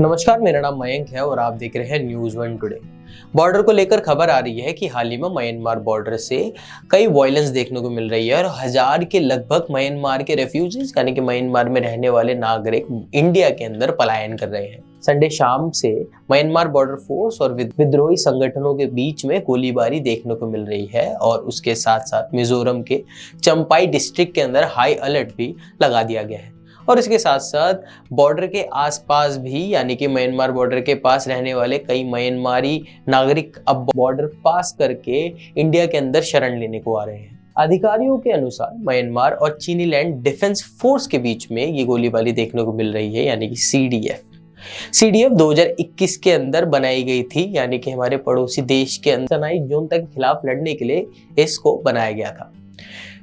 नमस्कार, मेरा नाम मयंक है और आप देख रहे हैं न्यूज़ वन टुडे। बॉर्डर को लेकर खबर आ रही है कि हाल ही में म्यांमार बॉर्डर से कई वायलेंस देखने को मिल रही है और हजार के लगभग म्यांमार के रेफ्यूजीज यानी कि म्यांमार में रहने वाले नागरिक इंडिया के अंदर पलायन कर रहे हैं। संडे शाम से म्यांमार बॉर्डर फोर्स और विद्रोही संगठनों के बीच में गोलीबारी देखने को मिल रही है और उसके साथ साथ मिजोरम के चंपाई डिस्ट्रिक्ट के अंदर हाई अलर्ट भी लगा दिया गया है। और इसके साथ साथ बॉर्डर के आसपास भी यानी कि म्यांमार बॉर्डर के पास रहने वाले कई म्यांमारी नागरिक अब बॉर्डर पास करके इंडिया के अंदर शरण लेने को आ रहे हैं। अधिकारियों के अनुसार म्यांमार और चीनी लैंड डिफेंस फोर्स के बीच में ये गोलीबारी देखने को मिल रही है यानी कि सीडीएफ 2021 के अंदर बनाई गई थी यानी कि हमारे पड़ोसी देश के अंदर तनाई जुंता के खिलाफ लड़ने के लिए इसको बनाया गया था।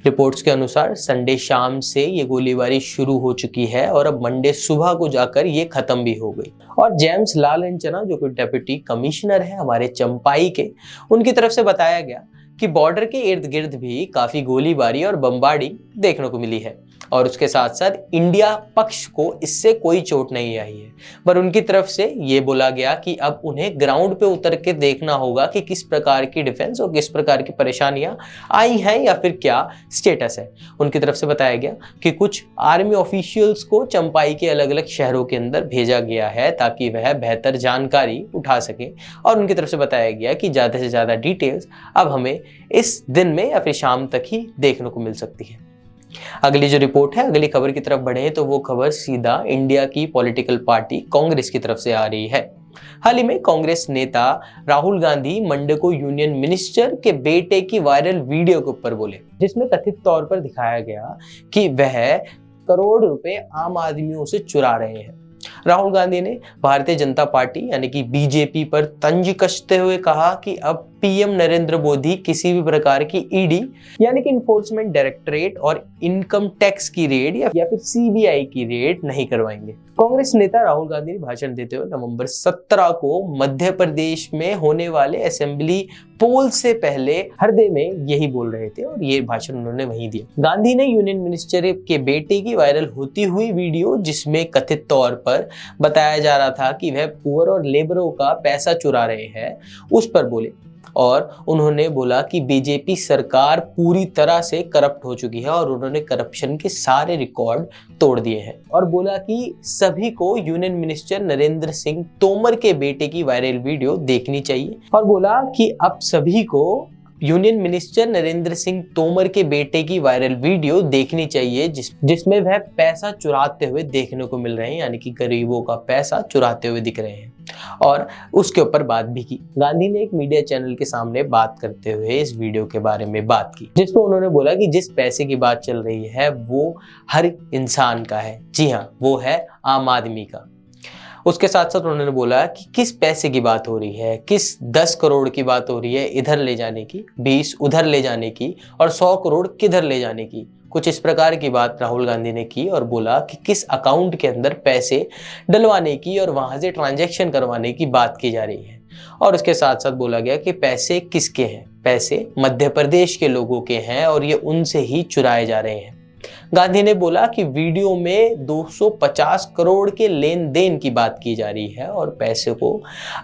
रिपोर्ट्स के अनुसार संडे शाम से ये गोलीबारी शुरू हो चुकी है और अब मंडे सुबह को जाकर ये खत्म भी हो गई। और जेम्स लालचना जो कि डेप्यूटी कमिश्नर है हमारे चंपाई के, उनकी तरफ से बताया गया कि बॉर्डर के इर्द गिर्द भी काफी गोलीबारी और बमबारी देखने को मिली है और उसके साथ साथ इंडिया पक्ष को इससे कोई चोट नहीं आई है, पर उनकी तरफ से ये बोला गया कि अब उन्हें ग्राउंड पे उतर के देखना होगा कि किस प्रकार की डिफेंस और किस प्रकार की परेशानियां आई हैं या फिर क्या स्टेटस है। उनकी तरफ से बताया गया कि कुछ आर्मी ऑफिशियल्स को चंपाई के अलग अलग शहरों के अंदर भेजा गया है ताकि वह बेहतर जानकारी उठा सके और उनकी तरफ से बताया गया कि ज़्यादा से ज़्यादा डिटेल्स अब हमें इस दिन में या फिर शाम तक ही देखने को मिल सकती है। अगली जो रिपोर्ट है, अगली खबर की तरफ बढ़े तो वो खबर सीधा इंडिया की पॉलिटिकल पार्टी कांग्रेस की तरफ से आ रही है। हाल ही में कांग्रेस नेता राहुल गांधी मंडे को यूनियन मिनिस्टर के बेटे की वायरल वीडियो के ऊपर बोले, जिसमें कथित तौर पर दिखाया गया कि वह करोड़ रुपए आम आदमियों से चुरा रहे हैं। राहुल गांधी ने भारतीय जनता पार्टी यानी कि बीजेपी पर तंज कसते हुए कहा कि अब पीएम नरेंद्र मोदी किसी भी प्रकार की ईडी यानी कि इन्फोर्समेंट डायरेक्टरेट और इनकम टैक्स की रेड या फिर सीबीआई की रेड नहीं करवाएंगे। कांग्रेस नेता राहुल गांधी ने भाषण देते हुए नवंबर 17 को मध्य प्रदेश में होने वाले असेंबली पोल से पहले हरदे में यही बोल रहे थे और ये भाषण उन्होंने वहीं दिया। गांधी ने यूनियन मिनिस्टर के बेटे की वायरल होती हुई वीडियो जिसमें कथित तौर पर बताया जा रहा था कि वह पुअर और लेबरों का पैसा चुरा रहे हैं उस पर बोले और उन्होंने बोला कि बीजेपी सरकार पूरी तरह से करप्ट हो चुकी है और उन्होंने करप्शन के सारे रिकॉर्ड तोड़ दिए हैं और बोला कि सभी को यूनियन मिनिस्टर नरेंद्र सिंह तोमर के बेटे की वायरल वीडियो देखनी चाहिए और बोला कि अब सभी को यूनियन मिनिस्टर नरेंद्र सिंह तोमर के बेटे की वायरल वीडियो देखनी चाहिए जिसमें वह पैसा चुराते हुए देखने को मिल रहे हैं यानी कि गरीबों का पैसा चुराते हुए दिख रहे हैं और उसके ऊपर बात भी की। गांधी ने एक मीडिया चैनल के सामने बात करते हुए इस वीडियो के बारे में बात की जिसमें उन्होंने बोला कि जिस पैसे की बात चल रही है वो हर इंसान का है, जी हाँ वो है आम आदमी का। उसके साथ साथ उन्होंने बोला कि किस पैसे की बात हो रही है, किस 10 करोड़ की बात हो रही है इधर ले जाने की, 20 उधर ले जाने की और 100 करोड़ किधर ले जाने की। कुछ इस प्रकार की बात राहुल गांधी ने की और बोला कि किस अकाउंट के अंदर पैसे डलवाने की और वहां से ट्रांजैक्शन करवाने की बात की जा रही है और उसके साथ साथ बोला गया कि पैसे किसके हैं, पैसे मध्य प्रदेश के लोगों के हैं और ये उनसे ही चुराए जा रहे हैं। गांधी ने बोला कि वीडियो में 250 करोड़ के लेन देन की बात की जा रही है और पैसे को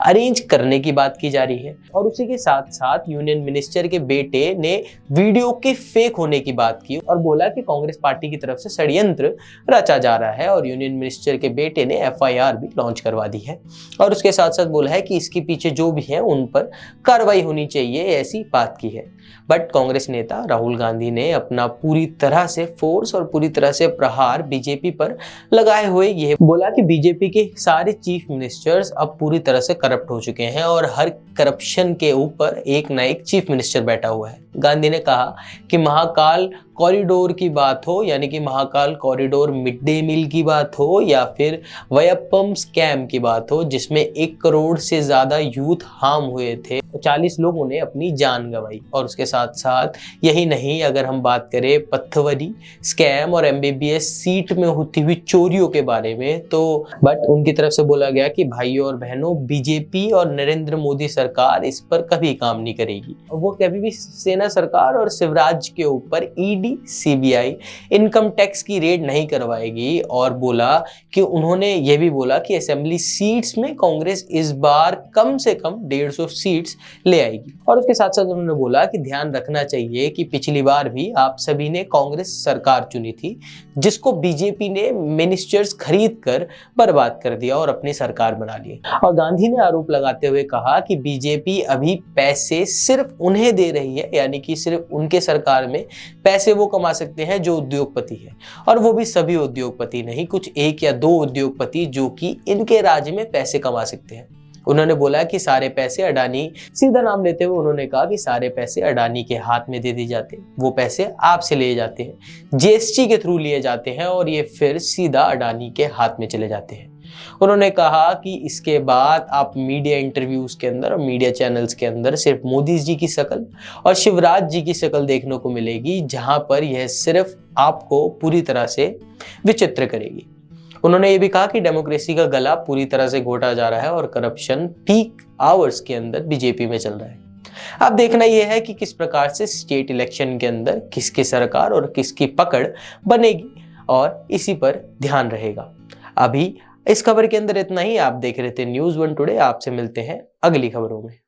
अरेंज करने की बात की जा रही है और उसी के साथ साथ यूनियन मिनिस्टर के बेटे ने वीडियो के फेक होने की बात की और बोला कि कांग्रेस पार्टी की तरफ से षड्यंत्र रचा जा रहा है और यूनियन मिनिस्टर के बेटे ने एफआईआर भी लॉन्च करवा दी है और उसके साथ साथ बोला है कि इसके पीछे जो भी है उन पर कार्रवाई होनी चाहिए, ऐसी बात की है। बट कांग्रेस नेता राहुल गांधी ने अपना पूरी तरह से फोर्स और पूरी तरह से प्रहार बीजेपी पर लगाए हुए यह बोला कि बीजेपी के सारे चीफ मिनिस्टर्स अब पूरी तरह से करप्ट हो चुके हैं और हर करप्शन के ऊपर एक ना एक चीफ मिनिस्टर बैठा हुआ है। गांधी ने कहा कि महाकाल कॉरिडोर की बात हो यानी कि Mahakal corridor mid day meal की बात हो या फिर वयप्पम स्कैम की बात हो जिसमें 1 करोड़ से ज्यादा यूथ हार्म हुए थे, 40 लोगों ने अपनी जान गंवाई और उसके साथ साथ यही नहीं, अगर हम बात करें पत्थवरी स्कैम स्कैम और एमबीबीएस सीट में होती हुई चोरियों के बारे में, तो बट उनकी तरफ से बोला गया कि भाइयों और बहनों, बीजेपी और नरेंद्र मोदी सरकार इस पर कभी काम नहीं करेगी। वो कभी भी सेना सरकार और शिवराज के ऊपर ईडी, सीबीआई, इनकम टैक्स की रेड नहीं करवाएगी। और बोला कि उन्होंने ये भी बोला कि असेंबली सीट्स में कांग्रेस इस बार कम से कम 150 सीट्स ले आएगी। और उसके साथ साथ उन्होंने बोला कि ध्यान रखना चाहिए कि पिछली बार भी आप सभी ने कांग्रेस सरकार चुनी थी, जिसको बीजेपी ने मिनिस्टर्स खरीद कर बर्बाद कर दिया और अपनी सरकार बना ली। और गांधी ने आरोप लगाते हुए कहा कि बीजेपी अभी पैसे सिर्फ उन्हें दे रही है, यानी कि सिर्फ उनके सरकार में पैसे वो कमा सकते हैं जो उद्योगपति है, और वो भी सभी उद्योगपति नहीं, कुछ 1 या 2 उद्योगपति जो कि इनके राज्य में पैसे कमा सकते हैं। उन्होंने बोला कि सारे पैसे अडानी, सीधा नाम लेते हुए उन्होंने कहा कि सारे पैसे अडानी के हाथ में दे दिए जाते हैं, वो पैसे आपसे लिए जाते हैं, जीएसटी के थ्रू लिए जाते हैं और ये फिर सीधा अडानी के हाथ में चले जाते हैं। उन्होंने कहा कि इसके बाद आप मीडिया इंटरव्यूज के अंदर और मीडिया चैनल्स के अंदर सिर्फ मोदी जी की शक्ल और शिवराज जी की शक्ल देखने को मिलेगी, जहां पर यह सिर्फ आपको पूरी तरह से विचित्र करेगी। उन्होंने ये भी कहा कि डेमोक्रेसी का गला पूरी तरह से घोटा जा रहा है और करप्शन पीक आवर्स के अंदर बीजेपी में चल रहा है। अब देखना यह है कि किस प्रकार से स्टेट इलेक्शन के अंदर किसकी सरकार और किसकी पकड़ बनेगी, और इसी पर ध्यान रहेगा। अभी इस खबर के अंदर इतना ही। आप देख रहे थे न्यूज़ 1 टुडे। आपसे मिलते हैं अगली खबरों में।